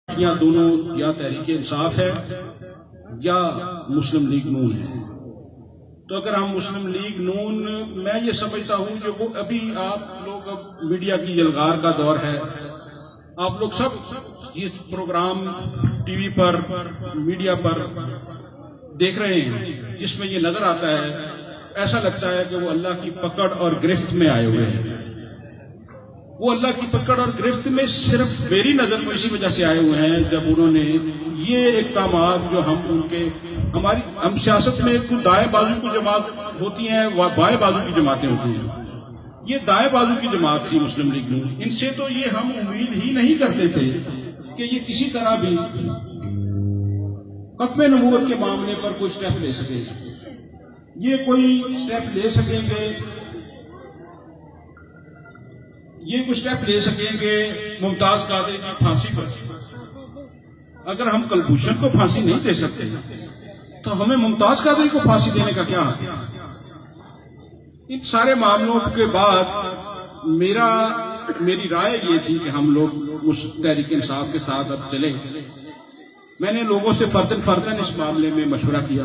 پارٹیاں دونوں یا تحریک انصاف ہے یا مسلم لیگ نون ہے. تو اگر ہم مسلم لیگ نون، میں یہ سمجھتا ہوں کہ وہ ابھی آپ لوگ اب میڈیا کی یلغار کا دور ہے، آپ لوگ سب یہ پروگرام ٹی وی پر میڈیا پر دیکھ رہے ہیں، جس میں یہ نظر آتا ہے، ایسا لگتا ہے کہ وہ اللہ کی پکڑ اور گرفت میں آئے ہوئے ہیں. وہ اللہ کی پکڑ اور گرفت میں صرف میری نظر میں اسی وجہ سے آئے ہوئے ہیں جب انہوں نے یہ اقدامات جو ہم سیاست میں کچھ دائیں بازو کی جماعت ہوتی ہیں، بائیں بازو کی جماعتیں ہوتی ہیں. یہ دائیں بازو کی جماعت تھی مسلم لیگ نون. ان سے تو یہ ہم امید ہی نہیں کرتے تھے کہ یہ کسی طرح بھی ختم نبوت کے معاملے پر کوئی سٹیپ لے سکے. یہ کوئی سٹیپ لے سکیں گے ممتاز قادری کی پھانسی پر. اگر ہم کلبھوشن کو پھانسی نہیں دے سکتے تو ہمیں ممتاز قادری کو پھانسی دینے کا کیا حق ہے؟ ان سارے معاملوں کے بعد میری رائے یہ تھی کہ ہم لوگ اس تحریک انصاف کے ساتھ اب چلیں. میں نے لوگوں سے فرداً اس معاملے میں مشورہ کیا.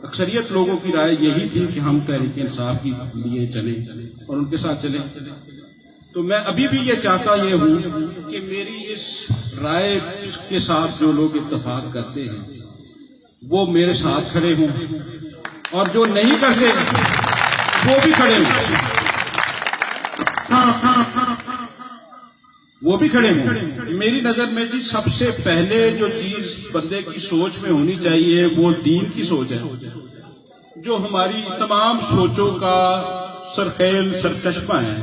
اکثریت لوگوں کی رائے یہی تھی کہ ہم تحریک انصاف کے لیے چلیں اور ان کے ساتھ چلیں. تو میں ابھی بھی یہ چاہتا ہوں کہ میری اس رائے کے ساتھ جو لوگ اتفاق کرتے ہیں وہ میرے ساتھ کھڑے ہوں، اور جو نہیں کرتے وہ بھی کھڑے ہوں. میری نظر میں جی سب سے پہلے جو چیز بندے کی سوچ میں ہونی چاہیے وہ دین کی سوچ ہے، جو ہماری تمام سوچوں کا سرچشمہ ہے.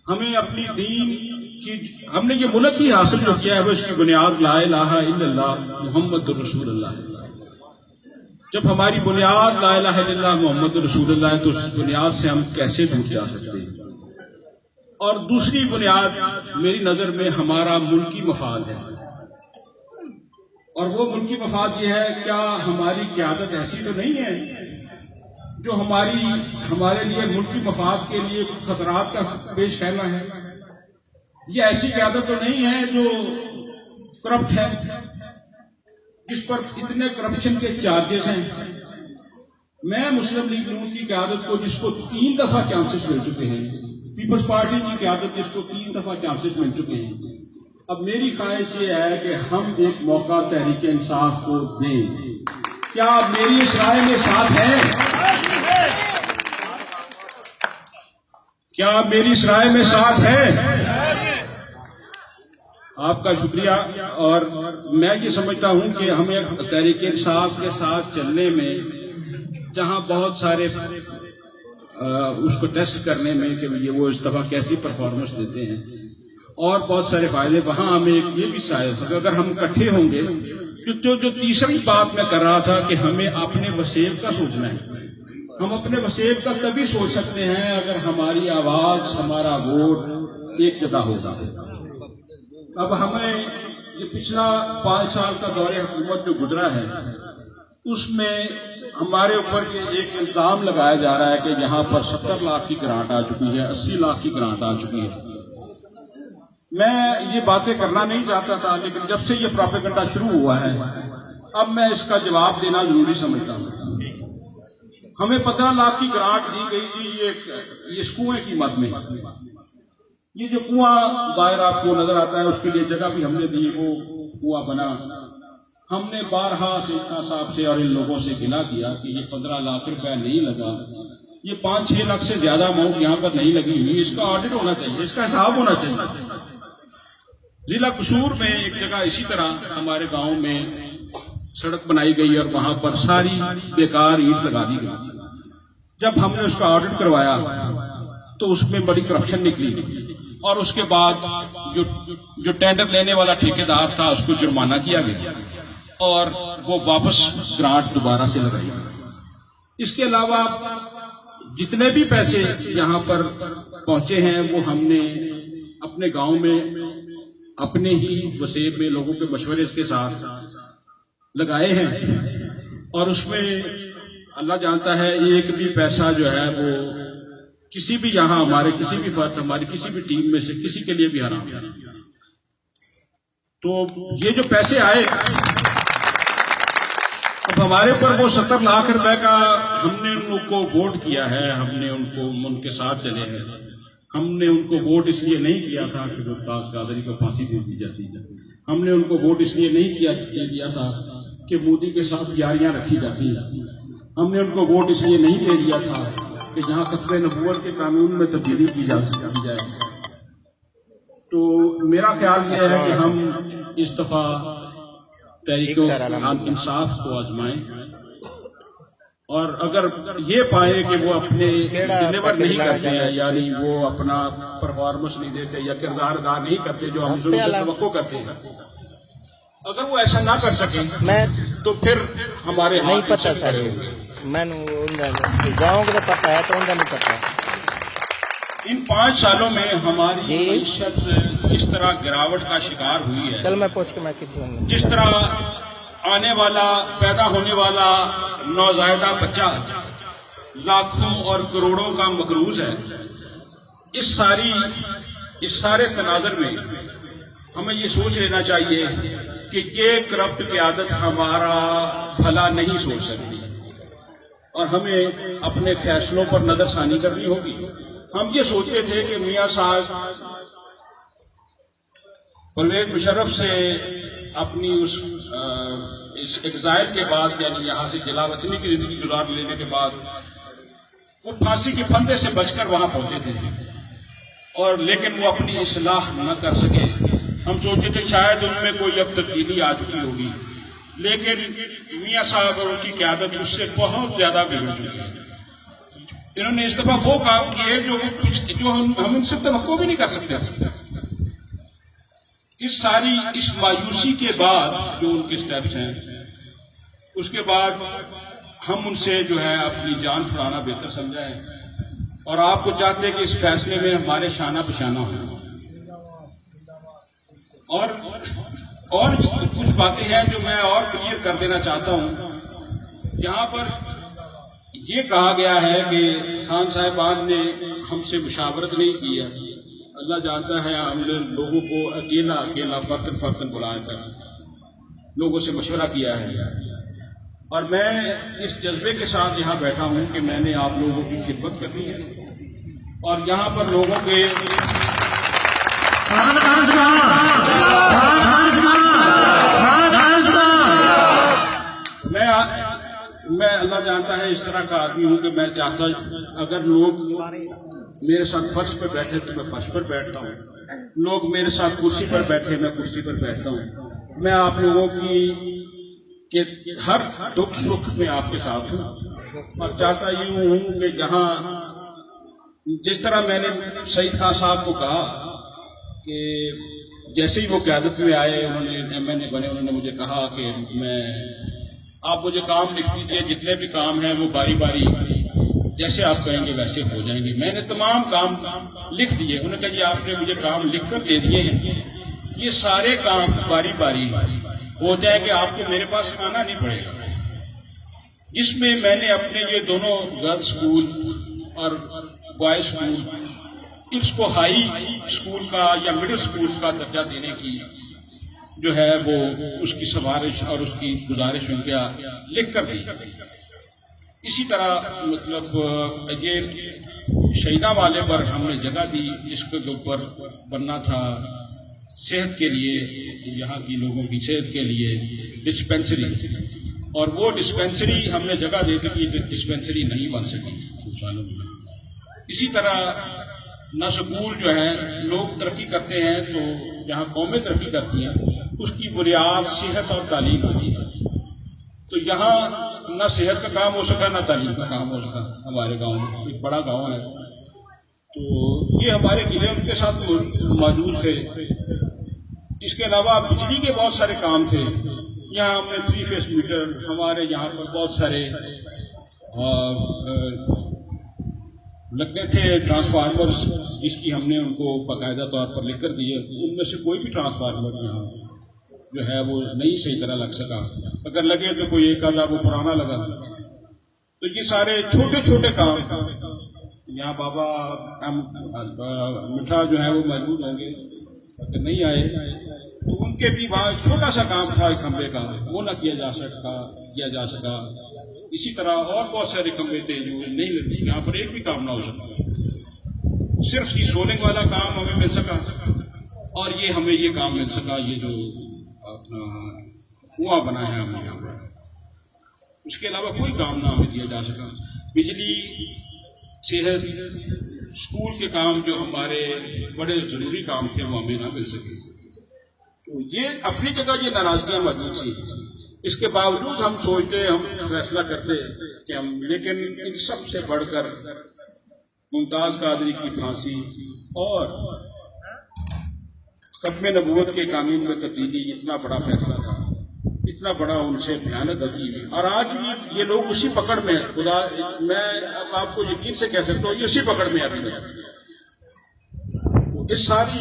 ہمیں اپنی دین کی، ہم نے یہ ملک ہی حاصل جو کیا ہے وہ اس کی بنیاد لا الہ الا اللہ محمد رسول اللہ. جب ہماری بنیاد لا الہ الا اللہ محمد رسول اللہ ہے تو اس بنیاد سے ہم کیسے دور جا سکتے ہیں؟ اور دوسری بنیاد میری نظر میں ہمارا ملکی مفاد ہے. اور وہ ملکی مفاد یہ ہے، کیا ہماری قیادت ایسی تو نہیں ہے جو ہمارے لیے ملکی مفاد کے لیے خطرات کا پیش پھیلا ہے؟ یہ ایسی قیادت تو نہیں ہے جو کرپٹ ہے، جس پر اتنے کرپشن کے چارجز ہیں. میں مسلم لیگ نون کی قیادت کو، جس کو 3 دفعہ چانسز مل چکے ہیں، پیپلز پارٹی کی قیادت جس کو 3 دفعہ چانسز مل چکے ہیں، اب میری خواہش یہ ہے کہ ہم ایک موقع تحریک انصاف کو دیں. کیا میری اس رائے میں ساتھ ہے؟ کیا میری اس رائے میں ساتھ ہے؟ آپ کا شکریہ. اور میں یہ سمجھتا ہوں کہ ہمیں تحریک انصاف کے ساتھ چلنے میں، جہاں بہت سارے اس کو ٹیسٹ کرنے میں کہ وہ اس دفعہ کیسی پرفارمنس دیتے ہیں اور بہت سارے فائدے، وہاں ہمیں یہ بھی شاید اگر ہم اکٹھے ہوں گے. جو تیسری بات میں کر رہا تھا کہ ہمیں اپنے وسیب کا سوچنا ہے. ہم اپنے وسیب کا تبھی سوچ سکتے ہیں اگر ہماری آواز، ہمارا ووٹ ایک جگہ ہوگا. اب ہمیں یہ پچھلا 5 سال کا دور حکومت جو گزرا ہے، اس میں ہمارے اوپر ایک الزام لگایا جا رہا ہے کہ یہاں پر 70 لاکھ کی گرانٹ آ چکی ہے، 80 لاکھ کی گرانٹ آ چکی ہے. میں یہ باتیں کرنا نہیں چاہتا تھا، لیکن جب سے یہ پروپیگنڈا شروع ہوا ہے اب میں اس کا جواب دینا ضروری سمجھتا ہوں. ہمیں 15 لاکھ کی گرانٹ دی گئی تھی یہ اس کنویں کی مد میں. یہ جو کنواں باہر آپ کو نظر آتا ہے اس کے لیے جگہ بھی ہم نے دی، وہ کنواں بنا. ہم نے بارہا سیٹھا صاحب سے اور ان لوگوں سے گلا کیا کہ یہ 15 لاکھ روپے نہیں لگا، یہ 5-6 لاکھ سے زیادہ اماؤنٹ یہاں پر نہیں لگی ہوئی، اس کا آڈٹ ہونا چاہیے، اس کا حساب ہونا چاہیے. ضلع قصور میں ایک جگہ اسی طرح ہمارے گاؤں میں سڑک بنائی گئی اور وہاں پر ساری بیکار اینٹ لگا دی گئی. جب ہم نے اس کا آڈٹ کروایا تو اس میں بڑی کرپشن نکلی، اور اس کے بعد جو ٹینڈر لینے والا ٹھیکیدار تھا اس کو جرمانہ کیا گیا اور وہ واپس گرانٹ دوبارہ سے لگائی. اس کے علاوہ جتنے بھی پیسے یہاں پر پہنچے ہیں وہ ہم نے اپنے گاؤں میں اپنے ہی وسیب میں لوگوں کے مشورے کے ساتھ لگائے ہیں. اور اس میں اللہ جانتا ہے ایک بھی پیسہ جو ہے وہ کسی بھی یہاں ہمارے کسی بھی فرد، ہماری کسی بھی ٹیم میں سے کسی کے لیے بھی حرام. تو یہ جو پیسے آئے اب ہمارے اوپر وہ 70 لاکھ روپے کا ہم نے ان کو ووٹ کیا ہے، ہم نے ان کے ساتھ چلے ہیں. ہم نے ان کو ووٹ اس لیے نہیں کیا تھا کہ ممتاز قادری کو پھانسی دے دی جاتی ہے. ہم نے ان کو ووٹ اس لیے نہیں کیا تھا کہ مودی کے ساتھ یاریاں رکھی جاتی ہیں. ہم نے ان کو ووٹ اس لیے نہیں دے دیا تھا کہ جہاں ختم نبوت کے قانون میں تبدیلی کی جائے. تو میرا خیال یہ ہے کہ ہم اس دفعہ تحریک انصاف کو آزمائیں، اور اگر یہ پائیں کہ وہ اپنے ڈلیور نہیں کرتے ہیں، یعنی وہ اپنا پرفارمنس نہیں دیتے یا کردار ادا نہیں کرتے جو ہم سے توقع کرتے ہیں، اگر وہ ایسا نہ کر سکیں تو پھر ہمارے نہیں پتا سر میں گاؤں کا پتا ہے تو نہیں پتا. ان 5 سالوں میں ہماری معیشت جس طرح گراوٹ کا شکار ہوئی ہے، کل میں پوچھ کے میں کتوں جس طرح آنے والا پیدا ہونے والا نوزائیدہ بچہ لاکھوں اور کروڑوں کا مقروض ہے، اس سارے تناظر میں ہمیں یہ سوچ لینا چاہیے کہ یہ کرپٹ قیادت ہمارا بھلا نہیں سوچ سکتی، اور ہمیں اپنے فیصلوں پر نظر ثانی کرنی ہوگی. ہم یہ سوچتے تھے کہ میاں صاحب پرویز مشرف سے اپنی اس ایگزائل کے بعد، یعنی یہاں سے جلا وطنی کی زندگی گزار لینے کے بعد، وہ پھانسی کے پھندے سے بچ کر وہاں پہنچے تھے، لیکن وہ اپنی اصلاح نہ کر سکے. ہم سوچتے تھے شاید ان میں کوئی اب تبدیلی آ چکی ہوگی، لیکن میاں صاحب اور ان کی قیادت اس سے بہت زیادہ بگڑ چکی ہے. انہوں نے اس دفعہ وہ کام کیے جو ہم ان سے توقع بھی نہیں کر سکتے. اس مایوسی کے بعد جو ان کے سٹیپس ہیں، اس کے بعد ہم ان سے جو ہے اپنی جان چھڑانا بہتر سمجھا ہے، اور آپ کو چاہتے کہ اس فیصلے میں ہمارے شانہ بشانہ ہوں. اور کچھ باتیں ہیں جو میں اور کلیئر کر دینا چاہتا ہوں. یہاں پر یہ کہا گیا ہے کہ خان صاحبان نے ہم سے مشاورت نہیں کی ہے. اللہ جانتا ہے ہم نے لوگوں کو اکیلا فرتن بلا کر لوگوں سے مشورہ کیا ہے، اور میں اس جذبے کے ساتھ یہاں بیٹھا ہوں کہ میں نے آپ لوگوں کی خدمت کرنی ہے، اور یہاں پر لوگوں کے میں اللہ جانتا ہے اس طرح کا آدمی ہوں کہ میں چاہتا اگر لوگ میرے ساتھ فرش پر بیٹھے تو میں فرش پر بیٹھتا ہوں، لوگ میرے ساتھ کرسی پر بیٹھے میں کرسی پر بیٹھتا ہوں. میں آپ لوگوں کی ہر دکھ سکھ میں آپ کے ساتھ ہوں، اور چاہتا یوں ہوں کہ جہاں جس طرح میں نے سعید خان صاحب کو کہا کہ جیسے ہی وہ قیادت میں آئے، انہوں نے MNA بنے، انہوں نے مجھے کہا کہ آپ مجھے کام لکھ دیجیے، جتنے بھی کام ہیں وہ باری باری جیسے آپ کہیں گے ویسے ہو جائیں گے. میں نے تمام کام لکھ دیے. انہوں نے کہا جی آپ نے مجھے کام لکھ کر دے دیے ہیں، یہ سارے کام باری باری ہو جائیں گے، آپ کو میرے پاس آنا نہیں پڑے گا. جس میں میں نے اپنے یہ دونوں گرلز اسکول اور بوائز اسکول، اس کو ہائی اسکول کا یا مڈل اسکول کا درجہ دینے کی جو ہے وہ اس کی سفارش اور اس کی گزارش ان کا لکھ کر دی. اسی طرح مطلب یہ شہیدہ والے پر ہم نے جگہ دی، جس کے اوپر بننا تھا صحت کے لیے، یہاں کی لوگوں کی صحت کے لیے ڈسپینسری، اور وہ ڈسپینسری ہم نے جگہ دے دی، یہ ڈسپینسری نہیں بن سکی کچھ سالوں میں. اسی طرح نہ سکول جو ہے لوگ ترقی کرتے ہیں تو جہاں قومیں ترقی کرتی ہیں اس کی بنیاد صحت اور تعلیم ہوتی ہے، تو یہاں نہ صحت کا کام ہو سکا نہ تعلیم کا کام ہو سکا. ہمارے گاؤں میں ایک بڑا گاؤں ہے، تو یہ ہمارے قلعے ان کے ساتھ موجود تھے. اس کے علاوہ بجلی کے بہت سارے کام تھے. یہاں ہم نے 3 فیس میٹر، ہمارے یہاں پر بہت سارے لگنے تھے ٹرانسفارمرز، جس کی ہم نے ان کو باقاعدہ طور پر لکھ کر دیے. ان میں سے کوئی بھی ٹرانسفارمر یہاں جو ہے وہ نہیں صحیح طرح لگ سکا، اگر لگے تو کوئی ایک آدھا وہ پرانا لگا. تو یہ سارے چھوٹے چھوٹے کام یہاں بابا مٹھا جو ہے وہ موجود ہوں گے، اگر نہیں آئے تو ان کے بھی وہاں ایک چھوٹا سا کام تھا ایک کھمبے کا، وہ نہ کیا جا سکا۔ اسی طرح اور بہت سارے کھمبے تھے جو نہیں لگے، یہاں پر ایک بھی کام نہ ہو سکا، صرف یہ سولنگ والا کام ہمیں مل سکا اور یہ ہمیں یہ کام مل سکا، یہ جو اپنا کنواں بنا ہے ہمیں یہاں پر، اس کے علاوہ کوئی کام نہ ہمیں دیا جا سکا۔ بجلی، صحت، اسکول کے کام جو ہمارے بڑے ضروری کام تھے وہ ہمیں نہ مل سکے۔ تو یہ اپنی جگہ یہ ناراضگیاں موجود تھیں، اس کے باوجود ہم سوچتے، ہم فیصلہ کرتے کہ ہم، لیکن ان سب سے بڑھ کر ممتاز قادری کی پھانسی اور ختم نبوت کے قانون میں تبدیلی اتنا بڑا فیصلہ تھا، اتنا بڑا ان سے بھیانک عجیب، اور آج بھی یہ لوگ اسی پکڑ میں، خدا میں اب آپ کو یقین سے کہہ سکتا ہوں یہ اسی پکڑ میں آتے ہیں۔ اس ساری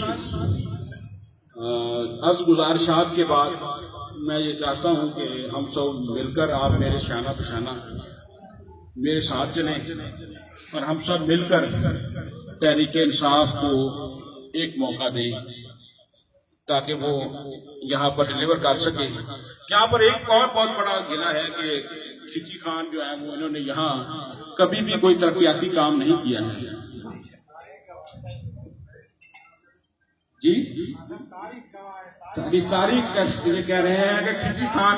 عرض گزارشات کے بعد میں یہ چاہتا ہوں کہ ہم سب مل کر، آپ میرے شانہ بشانہ میرے ساتھ چلیں اور ہم سب مل کر تحریک انصاف کو ایک موقع دیں تاکہ وہ یہاں پر ڈیلیور کر سکے۔ یہاں پر ایک اور بہت بڑا گلہ ہے کہ کھچی خان جو ہے وہ انہوں نے یہاں کبھی بھی کوئی ترقیاتی کام نہیں کیا ہے۔ جی تاریخ یہ کہہ رہے ہیں کہ کھچی خان،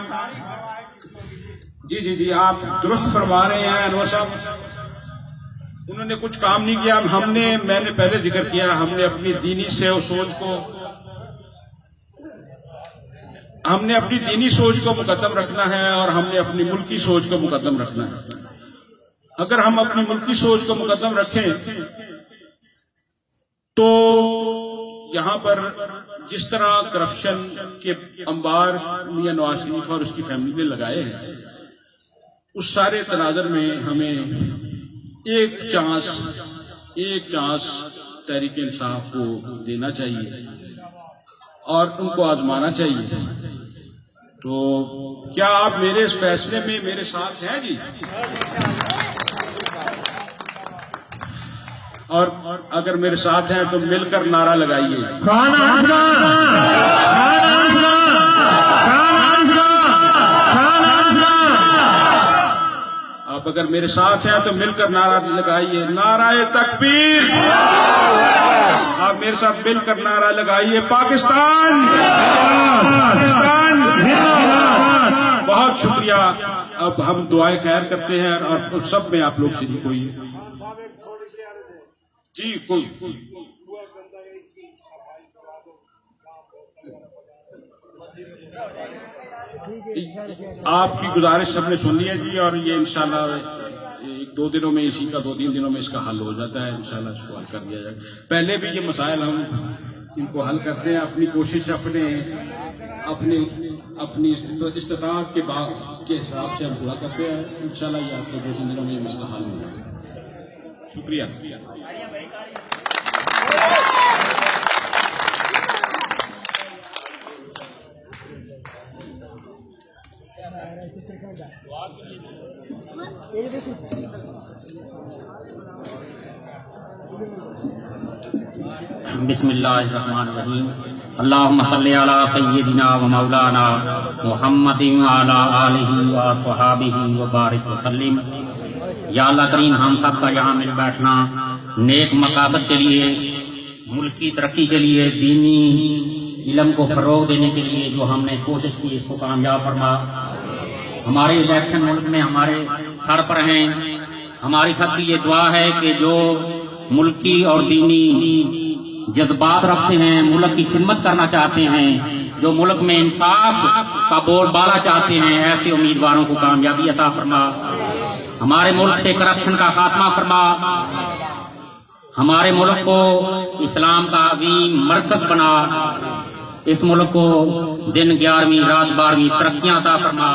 جی آپ درست فرما رہے ہیں انور صاحب، انہوں نے کچھ کام نہیں کیا۔ میں نے پہلے ذکر کیا، ہم نے اپنی دینی سوچ کو مقدم رکھنا ہے اور ہم نے اپنی ملکی سوچ کو مقدم رکھنا ہے۔ اگر ہم اپنی ملکی سوچ کو مقدم رکھیں تو یہاں پر جس طرح کرپشن کے انبار میاں نواز شریف اور اس کی فیملی نے لگائے ہیں، اس سارے تناظر میں ہمیں ایک چانس تحریک انصاف کو دینا چاہیے اور ان کو آزمانا چاہیے۔ تو کیا آپ میرے اس فیصلے میں میرے ساتھ ہیں؟ جی، اور اگر میرے ساتھ ہیں تو مل کر نعرہ لگائیے، آپ اگر میرے ساتھ ہیں تو مل کر نعرہ لگائیے، نعرہ تکبیر۔ آپ میرے ساتھ مل کر نعرہ لگائیے، پاکستان پاکستان۔ بہت شکریہ۔ اب ہم دعائیں خیر کرتے ہیں اور سب میں آپ لوگ شریک ہوئیے۔ جی کوئی آپ کی گزارش ہم نے سن لی ہے جی، اور یہ انشاءاللہ ایک دو دنوں میں، اسی کا 2-3 دنوں میں اس کا حل ہو جاتا ہے، انشاءاللہ اس کو حل کر دیا جائے۔ پہلے بھی یہ مسائل ہم ان کو حل کرتے ہیں، اپنی کوشش اپنی استطاعت کے حساب سے ہم پورا کرتے ہیں، انشاءاللہ یہ آپ کو 2-3 دنوں میں اس کا حل ہو جائے گا۔ شکریہ۔ بسم اللہ الرحمن الرحیم۔ اللہم صلی علی سیدنا و مولانا محمد وعلی آلہ و صحابہ وبارک وسلم۔ یا اللہ کریم، ہم سب کا یہاں مل بیٹھنا نیک مقاصد کے لیے، ملکی ترقی کے لیے، دینی علم کو فروغ دینے کے لیے جو ہم نے کوشش کی، اس کو کامیاب فرما۔ ہمارے الیکشن ملک میں ہمارے سر پر ہیں، ہماری سب کی یہ دعا ہے کہ جو ملکی اور دینی جذبات رکھتے ہیں، ملک کی خدمت کرنا چاہتے ہیں، جو ملک میں انصاف کا بول بالا چاہتے ہیں، ایسے امیدواروں کو کامیابی عطا فرما۔ ہمارے ملک سے کرپشن کا خاتمہ فرما، ہمارے ملک کو اسلام کا عظیم مرکز بنا، اس ملک کو دن 11ویں رات 12ویں ترقیاں عطا فرما۔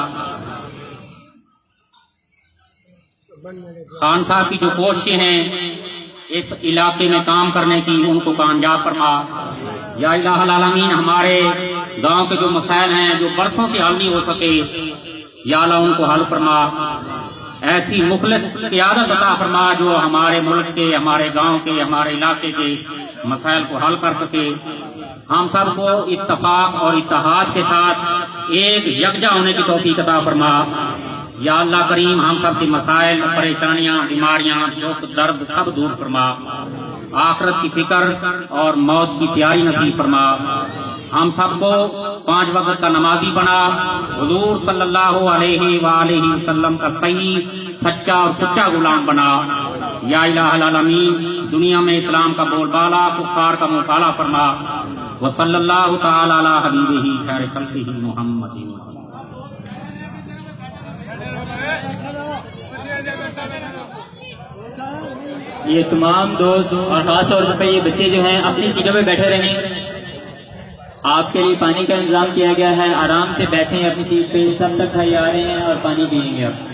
خان صاحب کی جو کوششیں ہیں اس علاقے میں کام کرنے کی، ان کو کامیاب فرما۔ یا الہ العالمین، ہمارے گاؤں کے جو مسائل ہیں جو برسوں سے حل نہیں ہو سکے، یا اللہ ان کو حل فرما۔ ایسی مخلص قیادت عطا فرما جو ہمارے ملک کے، ہمارے گاؤں کے، ہمارے علاقے کے مسائل کو حل کر سکے. ہم سب کو اتفاق اور اتحاد کے ساتھ ایک یکجا ہونے کی توفیق عطا فرما. یا اللہ کریم ہم سب کے مسائل، پریشانیاں، بیماریاں، دکھ درد سب دور فرما. آخرت کی فکر اور موت کی تیاری نصیب فرما. ہم سب کو 5 وقت کا نمازی بنا. حضور صلی اللہ علیہ وآلہ وسلم کا صحیح، سچا اور سچا غلام بنا. یا الہ العالمین دنیا میں اسلام کا بول بالا، کفار کا منہ کالا فرما. وصلی اللہ تعالی علی حبیبہ خیر خلقہ محمد. یہ تمام دوست اور خاص طور پر یہ بچے جو ہیں اپنی سیٹوں پہ بیٹھے رہیں. آپ کے لیے پانی کا انتظام کیا گیا ہے. آرام سے بیٹھیں اپنی سیٹ پہ. سب تک بھائی آ رہے ہیں اور پانی پئیں گے آپ.